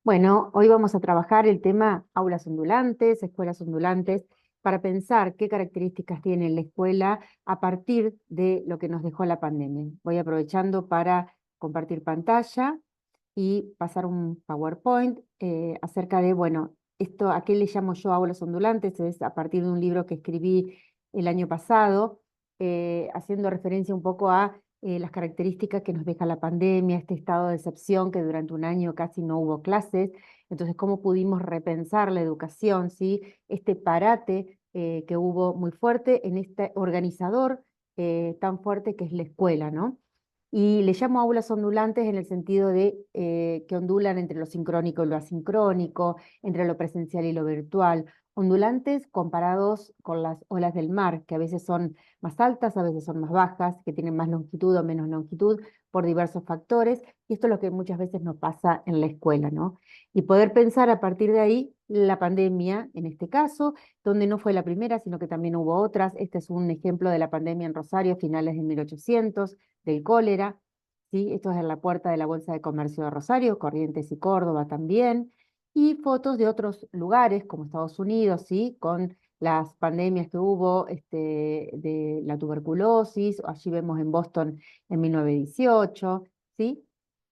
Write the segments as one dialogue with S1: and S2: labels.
S1: Bueno, hoy vamos a trabajar el tema aulas ondulantes, escuelas ondulantes, para pensar qué características tiene la escuela a partir de lo que nos dejó la pandemia. Voy aprovechando para compartir pantalla y pasar un PowerPoint acerca de, bueno, esto, ¿a qué le llamo yo aulas ondulantes? Es a partir de un libro que escribí el año pasado, haciendo referencia un poco a las características que nos deja la pandemia, este estado de excepción que durante un año casi no hubo clases. Entonces, cómo pudimos repensar la educación, ¿sí? Este parate que hubo muy fuerte en este organizador tan fuerte que es la escuela, ¿no? Y le llamo aulas ondulantes en el sentido de que ondulan entre lo sincrónico y lo asincrónico, entre lo presencial y lo virtual. Ondulantes comparados con las olas del mar, que a veces son más altas, a veces son más bajas, que tienen más longitud o menos longitud por diversos factores. Y esto es lo que muchas veces nos pasa en la escuela, ¿no? Y poder pensar a partir de ahí la pandemia, en este caso, donde no fue la primera, sino que también hubo otras. Este es un ejemplo de la pandemia en Rosario, finales de 1800 del cólera, ¿sí? Esto es en la puerta de la Bolsa de Comercio de Rosario, Corrientes y Córdoba también, y fotos de otros lugares como Estados Unidos, ¿sí? Con las pandemias que hubo de la tuberculosis, allí vemos en Boston en 1918, ¿sí?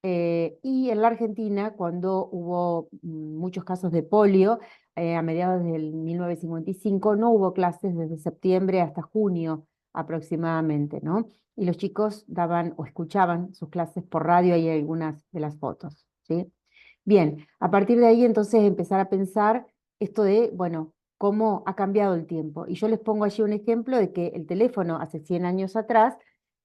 S1: Y en la Argentina, cuando hubo muchos casos de polio, a mediados del 1955, no hubo clases desde septiembre hasta junio aproximadamente, ¿no? Y los chicos daban o escuchaban sus clases por radio, y hay algunas de las fotos, ¿sí? Bien, a partir de ahí entonces empezar a pensar esto de, bueno, cómo ha cambiado el tiempo. Y yo les pongo allí un ejemplo de que el teléfono hace 100 años atrás,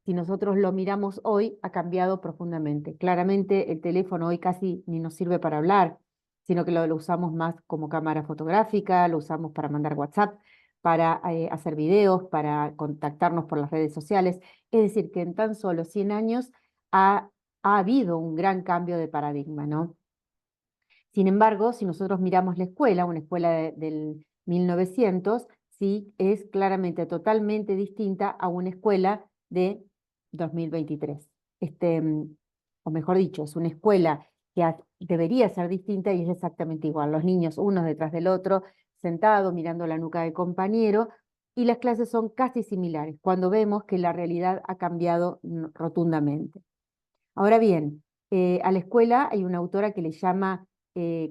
S1: si nosotros lo miramos hoy, ha cambiado profundamente. Claramente el teléfono hoy casi ni nos sirve para hablar, sino que lo usamos más como cámara fotográfica, lo usamos para mandar WhatsApp, para hacer videos, para contactarnos por las redes sociales. Es decir, que en tan solo 100 años ha habido un gran cambio de paradigma, ¿no? Sin embargo, si nosotros miramos la escuela, una escuela del 1900, sí es claramente totalmente distinta a una escuela de 2023. O mejor dicho, es una escuela que debería ser distinta y es exactamente igual. Los niños unos detrás del otro, sentados mirando la nuca del compañero, y las clases son casi similares, cuando vemos que la realidad ha cambiado rotundamente. Ahora bien, a la escuela hay una autora que le llama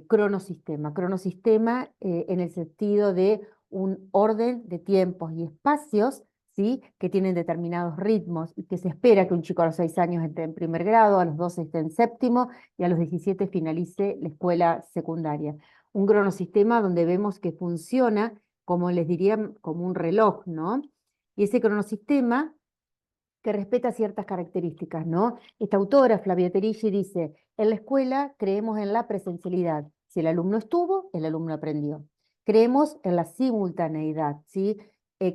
S1: cronosistema. Cronosistema en el sentido de un orden de tiempos y espacios, ¿sí? Que tienen determinados ritmos y que se espera que un chico a los 6 años esté en primer grado, a los 12 esté en séptimo y a los 17 finalice la escuela secundaria. Un cronosistema donde vemos que funciona, como les diría, como un reloj, ¿no? Y ese cronosistema que respeta ciertas características, ¿no? Esta autora, Flavia Teriggi, dice, en la escuela creemos en la presencialidad. Si el alumno estuvo, el alumno aprendió. Creemos en la simultaneidad, ¿sí?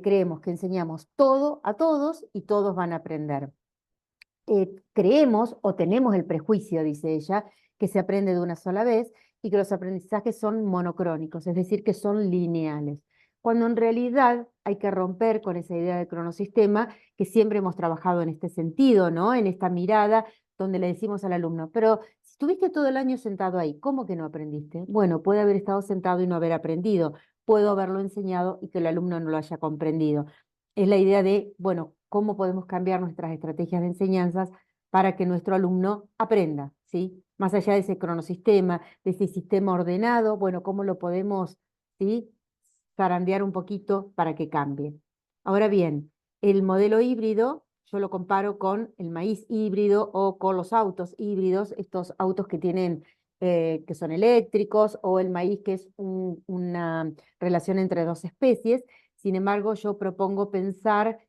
S1: Creemos que enseñamos todo a todos y todos van a aprender. Creemos o tenemos el prejuicio, dice ella, que se aprende de una sola vez y que los aprendizajes son monocrónicos, es decir, que son lineales. Cuando en realidad hay que romper con esa idea de cronosistema, que siempre hemos trabajado en este sentido, ¿no? En esta mirada donde le decimos al alumno, pero si estuviste todo el año sentado ahí, ¿cómo que no aprendiste? Bueno, puede haber estado sentado y no haber aprendido, puedo haberlo enseñado y que el alumno no lo haya comprendido. Es la idea de, bueno, cómo podemos cambiar nuestras estrategias de enseñanzas para que nuestro alumno aprenda, ¿sí? Más allá de ese cronosistema, de ese sistema ordenado, bueno, cómo lo podemos, ¿sí? Zarandear un poquito para que cambie. Ahora bien, el modelo híbrido, yo lo comparo con el maíz híbrido o con los autos híbridos, estos autos que tienen, que son eléctricos, o el maíz que es una relación entre dos especies. Sin embargo, yo propongo pensar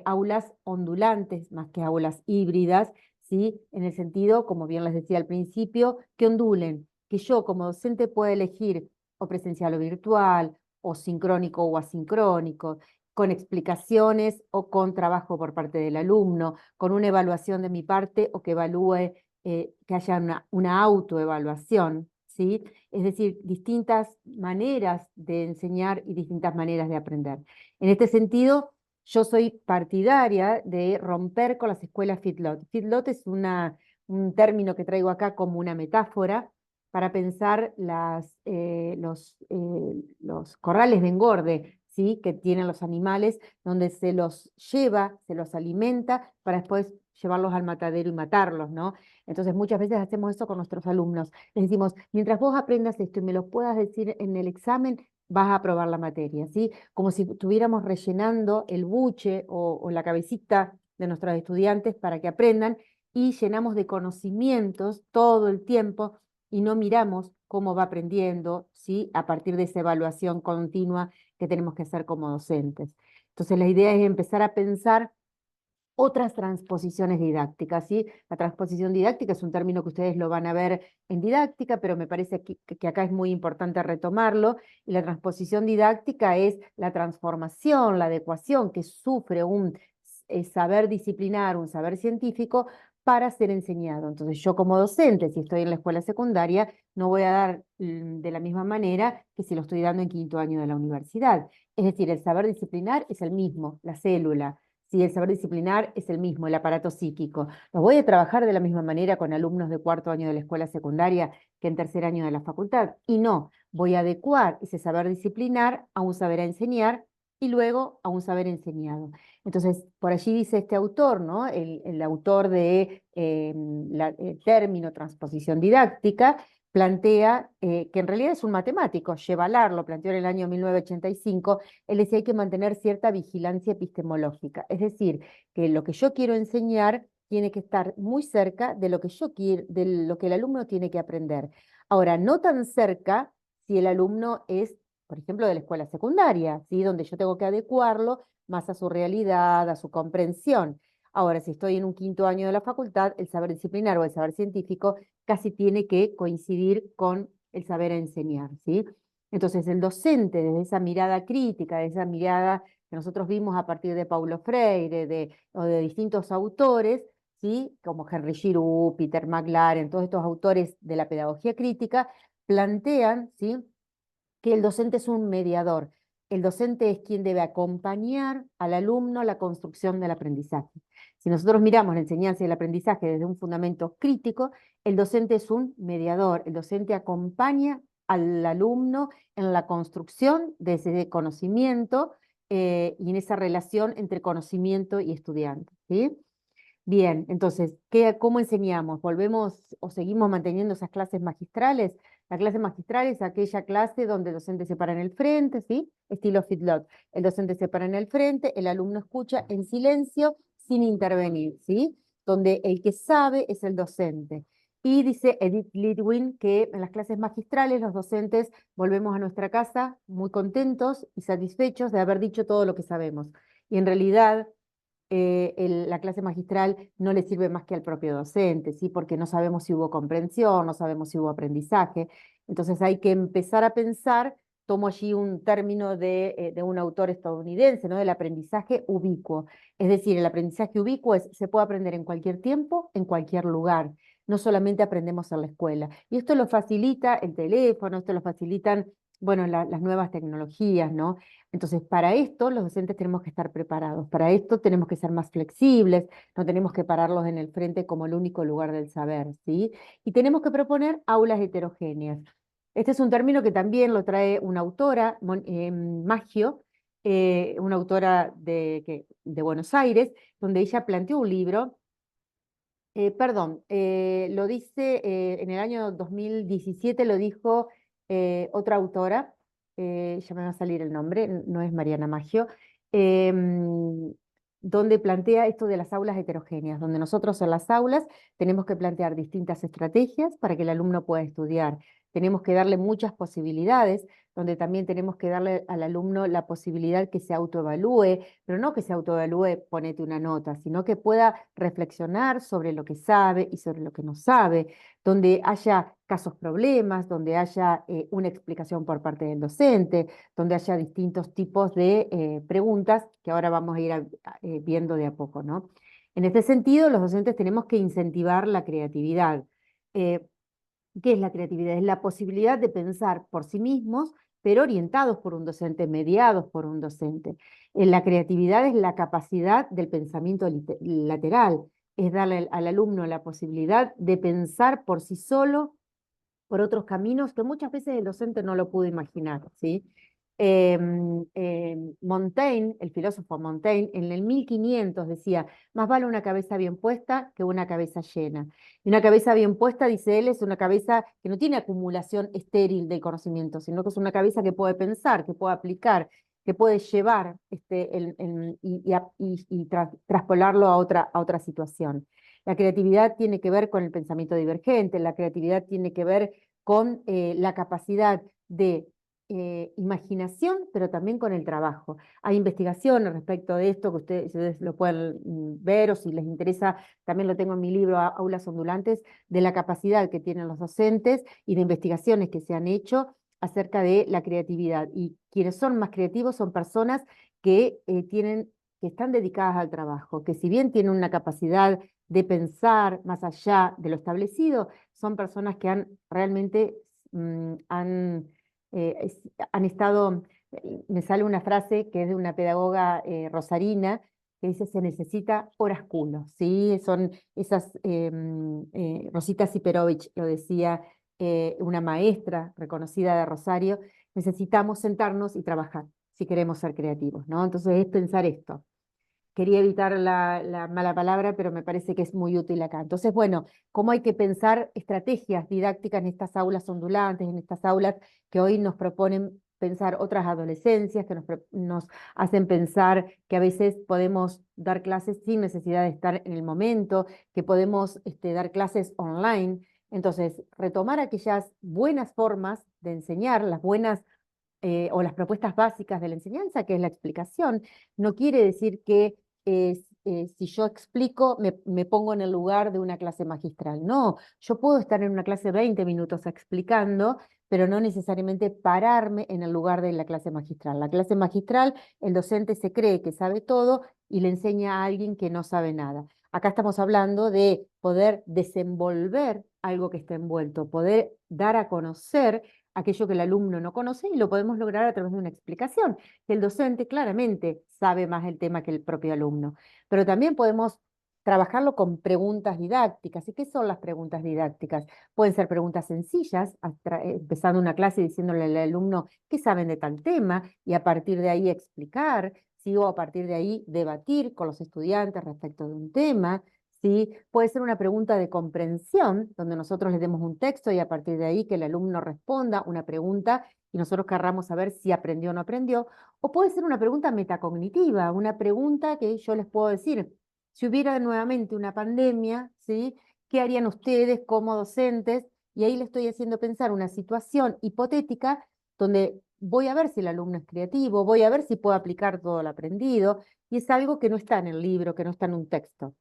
S1: aulas ondulantes más que aulas híbridas, ¿sí? En el sentido, como bien les decía al principio, que ondulen, que yo como docente pueda elegir o presencial o virtual, o sincrónico o asincrónico, con explicaciones o con trabajo por parte del alumno, con una evaluación de mi parte o que evalúe, que haya una autoevaluación, ¿sí? Es decir, distintas maneras de enseñar y distintas maneras de aprender. En este sentido, yo soy partidaria de romper con las escuelas feedlot. Feedlot es un término que traigo acá como una metáfora, para pensar los corrales de engorde, ¿sí? Que tienen los animales, donde se los lleva, se los alimenta, para después llevarlos al matadero y matarlos, ¿no? Entonces muchas veces hacemos eso con nuestros alumnos. Les decimos, mientras vos aprendas esto y me lo puedas decir en el examen, vas a aprobar la materia, ¿sí? Como si estuviéramos rellenando el buche o la cabecita de nuestros estudiantes para que aprendan, y llenamos de conocimientos todo el tiempo y no miramos cómo va aprendiendo, ¿sí? A partir de esa evaluación continua que tenemos que hacer como docentes. Entonces la idea es empezar a pensar otras transposiciones didácticas, ¿sí? La transposición didáctica es un término que ustedes lo van a ver en didáctica, pero me parece que acá es muy importante retomarlo, y la transposición didáctica es la transformación, la adecuación que sufre un saber disciplinar, un saber científico, para ser enseñado. Entonces yo como docente, si estoy en la escuela secundaria, no voy a dar de la misma manera que si lo estoy dando en quinto año de la universidad. Es decir, el saber disciplinar es el mismo, la célula. Sí, el saber disciplinar es el mismo, el aparato psíquico. ¿Lo voy a trabajar de la misma manera con alumnos de cuarto año de la escuela secundaria que en tercer año de la facultad? Y no, voy a adecuar ese saber disciplinar a un saber a enseñar y luego a un saber enseñado. Entonces, por allí dice este autor, ¿no? El autor de el término transposición didáctica, plantea que en realidad es un matemático, Chevalar lo planteó en el año 1985. Él decía hay que mantener cierta vigilancia epistemológica, es decir, que lo que yo quiero enseñar tiene que estar muy cerca de lo que yo quiero, de lo que el alumno tiene que aprender. Ahora, no tan cerca si el alumno es, por ejemplo, de la escuela secundaria, ¿sí? Donde yo tengo que adecuarlo más a su realidad, a su comprensión. Ahora, si estoy en un quinto año de la facultad, el saber disciplinar o el saber científico casi tiene que coincidir con el saber enseñar, ¿sí? Entonces, el docente, desde esa mirada crítica, de esa mirada que nosotros vimos a partir de Paulo Freire o de distintos autores, ¿sí? Como Henry Giroux, Peter McLaren, todos estos autores de la pedagogía crítica, plantean, ¿sí? Que el docente es un mediador. El docente es quien debe acompañar al alumno a la construcción del aprendizaje. Si nosotros miramos la enseñanza y el aprendizaje desde un fundamento crítico, el docente es un mediador. El docente acompaña al alumno en la construcción de ese conocimiento y en esa relación entre conocimiento y estudiante, ¿sí? Bien, entonces, ¿cómo enseñamos? ¿Volvemos o seguimos manteniendo esas clases magistrales? La clase magistral es aquella clase donde el docente se para en el frente, ¿sí? Estilo feedlot. El docente se para en el frente, el alumno escucha en silencio, sin intervenir, ¿sí? Donde el que sabe es el docente. Y dice Edith Lidwin que en las clases magistrales los docentes volvemos a nuestra casa muy contentos y satisfechos de haber dicho todo lo que sabemos. Y en realidad la clase magistral no le sirve más que al propio docente, ¿sí? Porque no sabemos si hubo comprensión, no sabemos si hubo aprendizaje. Entonces hay que empezar a pensar, tomo allí un término de un autor estadounidense, ¿no? Del aprendizaje ubicuo. Es decir, el aprendizaje ubicuo se puede aprender en cualquier tiempo, en cualquier lugar. No solamente aprendemos en la escuela. Y esto lo facilita el teléfono, esto lo facilitan, bueno, las nuevas tecnologías, ¿no? Entonces, para esto los docentes tenemos que estar preparados, para esto tenemos que ser más flexibles, no tenemos que pararlos en el frente como el único lugar del saber, ¿sí? Y tenemos que proponer aulas heterogéneas. Este es un término que también lo trae una autora, Maggio, una autora de Buenos Aires, donde ella planteó un libro, lo dice en el año 2017, lo dijo otra autora, ya me va a salir el nombre, no es Mariana Maggio, donde plantea esto de las aulas heterogéneas, donde nosotros en las aulas tenemos que plantear distintas estrategias para que el alumno pueda estudiar. Tenemos que darle muchas posibilidades, donde también tenemos que darle al alumno la posibilidad que se autoevalúe, pero no que se autoevalúe, ponete una nota, sino que pueda reflexionar sobre lo que sabe y sobre lo que no sabe, donde haya casos problemas, donde haya una explicación por parte del docente, donde haya distintos tipos de preguntas que ahora vamos a ir viendo de a poco, ¿no? En este sentido, los docentes tenemos que incentivar la creatividad. Eh, ¿Qué es la creatividad? Es la posibilidad de pensar por sí mismos, pero orientados por un docente, mediados por un docente. La creatividad es la capacidad del pensamiento lateral, es darle al alumno la posibilidad de pensar por sí solo por otros caminos que muchas veces el docente no lo pudo imaginar, ¿sí? Montaigne, el filósofo Montaigne, en el 1500 decía, más vale una cabeza bien puesta que una cabeza llena. Y una cabeza bien puesta, dice él, es una cabeza que no tiene acumulación estéril del conocimiento, sino que es una cabeza que puede pensar, que puede aplicar, que puede llevar traspolarlo a otra situación. La creatividad tiene que ver con el pensamiento divergente, la creatividad tiene que ver con la capacidad de imaginación, pero también con el trabajo. Hay investigaciones respecto de esto que ustedes lo pueden ver, o si les interesa, también lo tengo en mi libro Aulas Ondulantes, de la capacidad que tienen los docentes y de investigaciones que se han hecho acerca de la creatividad. Y quienes son más creativos son personas que que están dedicadas al trabajo, que si bien tienen una capacidad de pensar más allá de lo establecido, son personas que han realmente han estado, me sale una frase que es de una pedagoga rosarina, que dice se necesita oráculo, ¿sí? Son esas, Rosita Siperovich lo decía, una maestra reconocida de Rosario, necesitamos sentarnos y trabajar si queremos ser creativos, ¿no? Entonces es pensar esto. Quería evitar la mala palabra, pero me parece que es muy útil acá. Entonces, bueno, cómo hay que pensar estrategias didácticas en estas aulas ondulantes, en estas aulas que hoy nos proponen pensar otras adolescencias, que nos hacen pensar que a veces podemos dar clases sin necesidad de estar en el momento, que podemos dar clases online. Entonces, retomar aquellas buenas formas de enseñar, las buenas o las propuestas básicas de la enseñanza, que es la explicación. No quiere decir que si yo explico, me pongo en el lugar de una clase magistral. No, yo puedo estar en una clase 20 minutos explicando, pero no necesariamente pararme en el lugar de la clase magistral. La clase magistral, el docente se cree que sabe todo y le enseña a alguien que no sabe nada. Acá estamos hablando de poder desenvolver algo que está envuelto, poder dar a conocer aquello que el alumno no conoce y lo podemos lograr a través de una explicación. El docente claramente sabe más el tema que el propio alumno, pero también podemos trabajarlo con preguntas didácticas. ¿Y qué son las preguntas didácticas? Pueden ser preguntas sencillas, empezando una clase diciéndole al alumno qué saben de tal tema y a partir de ahí explicar, ¿sí? O a partir de ahí debatir con los estudiantes respecto de un tema. ¿Sí? Puede ser una pregunta de comprensión, donde nosotros le demos un texto y a partir de ahí que el alumno responda una pregunta y nosotros querramos saber si aprendió o no aprendió. O puede ser una pregunta metacognitiva, una pregunta que yo les puedo decir, si hubiera nuevamente una pandemia, ¿sí? ¿Qué harían ustedes como docentes? Y ahí le estoy haciendo pensar una situación hipotética donde voy a ver si el alumno es creativo, voy a ver si puede aplicar todo lo aprendido, y es algo que no está en el libro, que no está en un texto.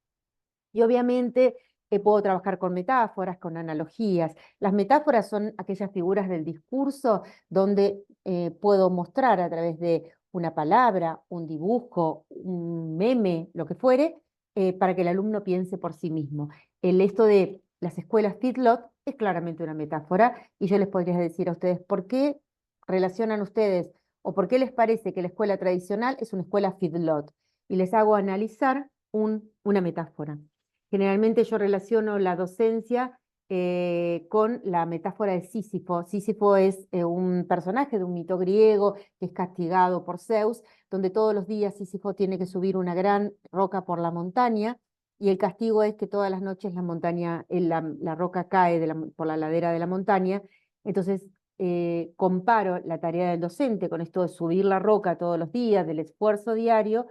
S1: Y obviamente puedo trabajar con metáforas, con analogías. Las metáforas son aquellas figuras del discurso donde puedo mostrar a través de una palabra, un dibujo, un meme, lo que fuere, para que el alumno piense por sí mismo. Esto de las escuelas feedlot es claramente una metáfora y yo les podría decir a ustedes por qué relacionan ustedes o por qué les parece que la escuela tradicional es una escuela feedlot. Y les hago analizar una metáfora. Generalmente yo relaciono la docencia con la metáfora de Sísifo. Sísifo es un personaje de un mito griego que es castigado por Zeus, donde todos los días Sísifo tiene que subir una gran roca por la montaña, y el castigo es que todas las noches la roca cae por la ladera de la montaña. Entonces comparo la tarea del docente con esto de subir la roca todos los días, del esfuerzo diario,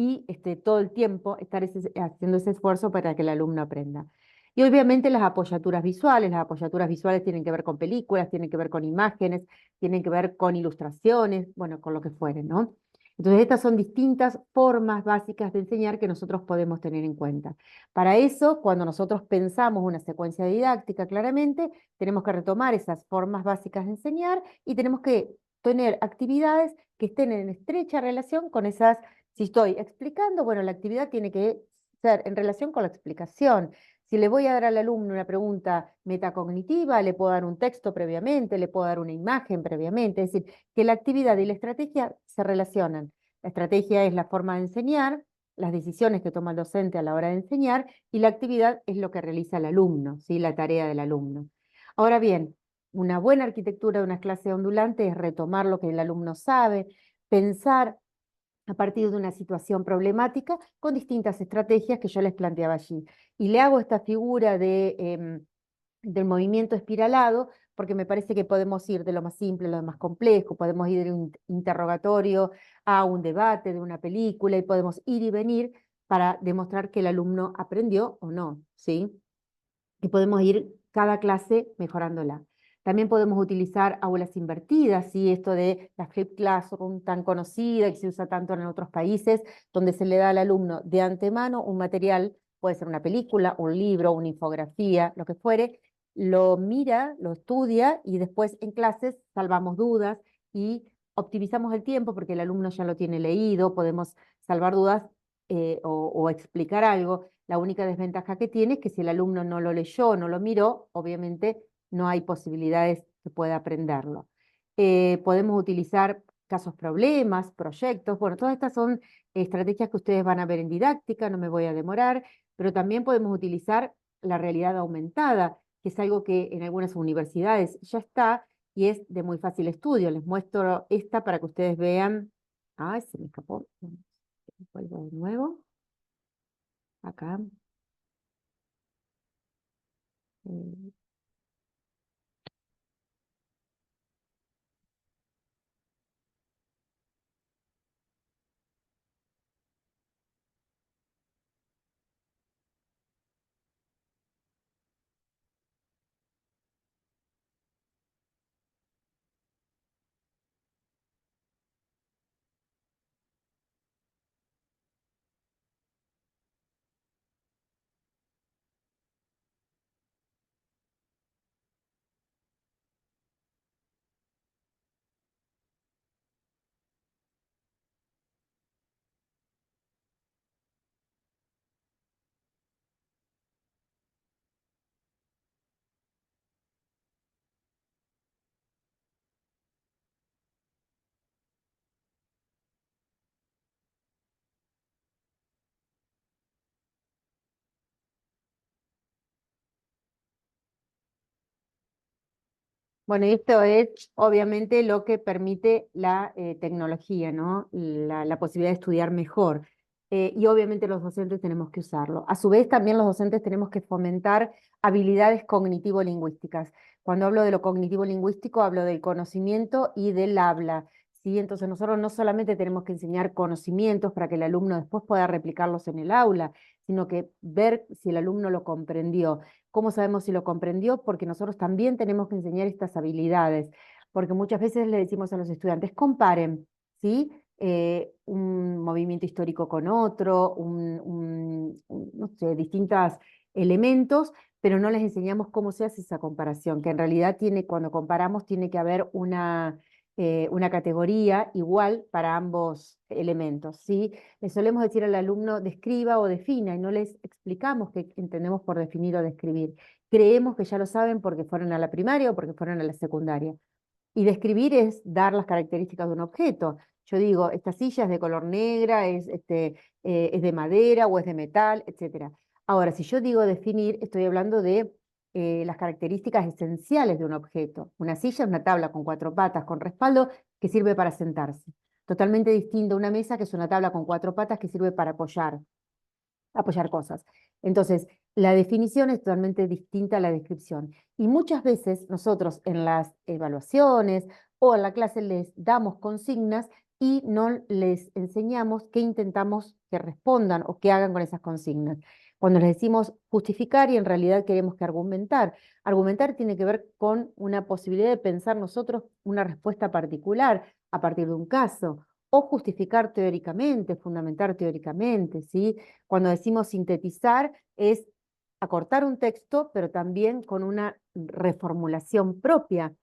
S1: y todo el tiempo estar haciendo ese esfuerzo para que el alumno aprenda. Y obviamente las apoyaturas visuales tienen que ver con películas, tienen que ver con imágenes, tienen que ver con ilustraciones, bueno, con lo que fuere, ¿no? Entonces, estas son distintas formas básicas de enseñar que nosotros podemos tener en cuenta. Para eso, cuando nosotros pensamos una secuencia didáctica, claramente, tenemos que retomar esas formas básicas de enseñar y tenemos que tener actividades que estén en estrecha relación con esas. Si estoy explicando, bueno, la actividad tiene que ser en relación con la explicación. Si le voy a dar al alumno una pregunta metacognitiva, le puedo dar un texto previamente, le puedo dar una imagen previamente. Es decir, que la actividad y la estrategia se relacionan. La estrategia es la forma de enseñar, las decisiones que toma el docente a la hora de enseñar, y la actividad es lo que realiza el alumno, ¿sí? La tarea del alumno. Ahora bien, una buena arquitectura de una clase ondulante es retomar lo que el alumno sabe, pensar a partir de una situación problemática con distintas estrategias que yo les planteaba allí. Y le hago esta figura del movimiento espiralado porque me parece que podemos ir de lo más simple a lo más complejo, podemos ir de un interrogatorio a un debate de una película y podemos ir y venir para demostrar que el alumno aprendió o no, ¿sí? Y podemos ir cada clase mejorándola. También podemos utilizar aulas invertidas, ¿sí? Esto de la Flipped Classroom tan conocida y que se usa tanto en otros países, donde se le da al alumno de antemano un material, puede ser una película, un libro, una infografía, lo que fuere, lo mira, lo estudia y después en clases salvamos dudas y optimizamos el tiempo porque el alumno ya lo tiene leído, podemos salvar dudas o explicar algo. La única desventaja que tiene es que si el alumno no lo leyó, no lo miró, obviamente no hay posibilidades que pueda aprenderlo. Podemos utilizar casos problemas, proyectos, bueno, todas estas son estrategias que ustedes van a ver en didáctica, no me voy a demorar, pero también podemos utilizar la realidad aumentada, que es algo que en algunas universidades ya está y es de muy fácil estudio. Les muestro esta para que ustedes vean. Ay, se me escapó. Vuelvo de nuevo. Acá. Eh, Bueno, y esto es obviamente lo que permite la tecnología, ¿no? La posibilidad de estudiar mejor. Y obviamente los docentes tenemos que usarlo. A su vez, también los docentes tenemos que fomentar habilidades cognitivo-lingüísticas. Cuando hablo de lo cognitivo-lingüístico, hablo del conocimiento y del habla, ¿sí? Entonces nosotros no solamente tenemos que enseñar conocimientos para que el alumno después pueda replicarlos en el aula, sino que ver si el alumno lo comprendió. ¿Cómo sabemos si lo comprendió? Porque nosotros también tenemos que enseñar estas habilidades, porque muchas veces le decimos a los estudiantes, comparen, ¿sí? Un movimiento histórico con otro, no sé, distintos elementos, pero no les enseñamos cómo se hace esa comparación, que en realidad tiene, cuando comparamos tiene que haber una categoría igual para ambos elementos, ¿sí? Le solemos decir al alumno describa o defina y no les explicamos qué entendemos por definir o describir. Creemos que ya lo saben porque fueron a la primaria o porque fueron a la secundaria. Y describir es dar las características de un objeto. Yo digo, esta silla es de color negra, es de madera o es de metal, etc. Ahora, si yo digo definir, estoy hablando de las características esenciales de un objeto. Una silla es una tabla con 4 patas, con respaldo, que sirve para sentarse. Totalmente distinto a una mesa, que es una tabla con 4 patas que sirve para apoyar cosas. Entonces, la definición es totalmente distinta a la descripción. Y muchas veces nosotros en las evaluaciones o en la clase les damos consignas y no les enseñamos qué intentamos que respondan o qué hagan con esas consignas. Cuando les decimos justificar y en realidad queremos que argumentar. Argumentar tiene que ver con una posibilidad de pensar nosotros una respuesta particular a partir de un caso o justificar teóricamente, fundamentar teóricamente, ¿sí? Cuando decimos sintetizar es acortar un texto, pero también con una reformulación propia,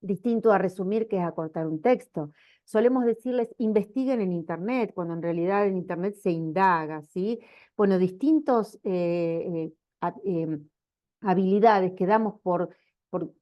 S1: distinto a resumir que es acortar un texto. Solemos decirles investiguen en Internet, cuando en realidad en Internet se indaga, ¿sí? Bueno, distintos habilidades que damos por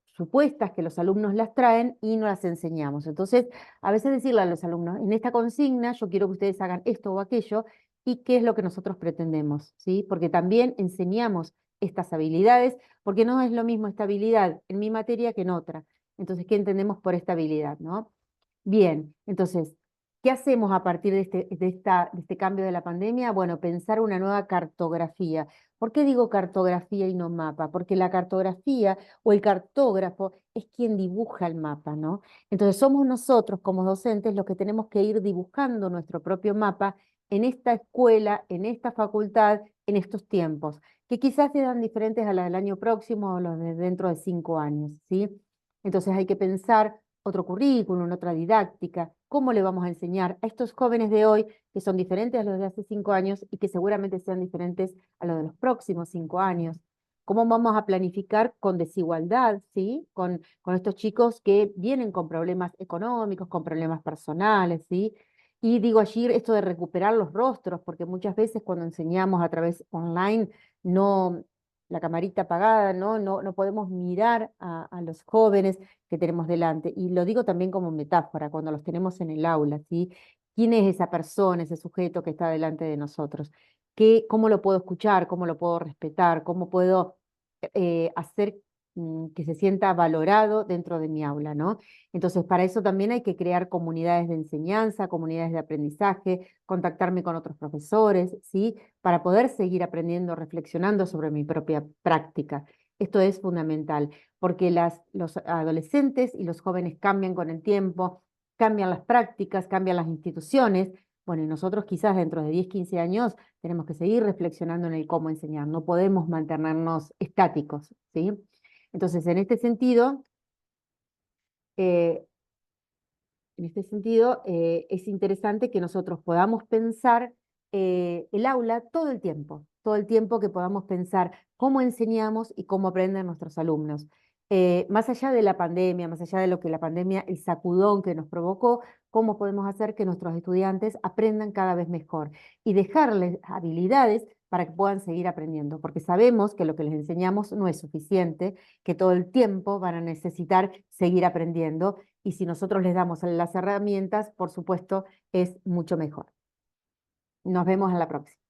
S1: supuestas que los alumnos las traen y no las enseñamos. Entonces, a veces decirle a los alumnos, en esta consigna yo quiero que ustedes hagan esto o aquello, y qué es lo que nosotros pretendemos, ¿sí? Porque también enseñamos estas habilidades porque no es lo mismo estabilidad en mi materia que en otra. Entonces, ¿qué entendemos por estabilidad, no? Bien, entonces, ¿qué hacemos a partir de este cambio de la pandemia? Bueno, pensar una nueva cartografía. ¿Por qué digo cartografía y no mapa? Porque la cartografía o el cartógrafo es quien dibuja el mapa, ¿no? Entonces somos nosotros como docentes los que tenemos que ir dibujando nuestro propio mapa en esta escuela, en esta facultad, en estos tiempos, que quizás sean diferentes a las del año próximo o los de dentro de 5 años, ¿sí? Entonces hay que pensar otro currículum, otra didáctica, cómo le vamos a enseñar a estos jóvenes de hoy que son diferentes a los de hace 5 años y que seguramente sean diferentes a los de los próximos 5 años. ¿Cómo vamos a planificar con desigualdad, ¿sí? Con estos chicos que vienen con problemas económicos, con problemas personales, ¿sí? Y digo allí esto de recuperar los rostros, porque muchas veces cuando enseñamos a través online, no, la camarita apagada, no podemos mirar a los jóvenes que tenemos delante. Y lo digo también como metáfora, cuando los tenemos en el aula, ¿sí? ¿Quién es esa persona, ese sujeto que está delante de nosotros? ¿Cómo lo puedo escuchar? ¿Cómo lo puedo respetar? ¿Cómo puedo hacer que se sienta valorado dentro de mi aula, ¿no? Entonces, para eso también hay que crear comunidades de enseñanza, comunidades de aprendizaje, contactarme con otros profesores, ¿sí? Para poder seguir aprendiendo, reflexionando sobre mi propia práctica. Esto es fundamental, porque los adolescentes y los jóvenes cambian con el tiempo, cambian las prácticas, cambian las instituciones. Bueno, y nosotros quizás dentro de 10, 15 años tenemos que seguir reflexionando en el cómo enseñar, no podemos mantenernos estáticos, ¿sí? Entonces, eh, es interesante que nosotros podamos pensar el aula todo el tiempo que podamos pensar cómo enseñamos y cómo aprenden nuestros alumnos. Más allá de la pandemia, más allá de lo que la pandemia, el sacudón que nos provocó, cómo podemos hacer que nuestros estudiantes aprendan cada vez mejor y dejarles habilidades para que puedan seguir aprendiendo, porque sabemos que lo que les enseñamos no es suficiente, que todo el tiempo van a necesitar seguir aprendiendo y si nosotros les damos las herramientas, por supuesto, es mucho mejor. Nos vemos en la próxima.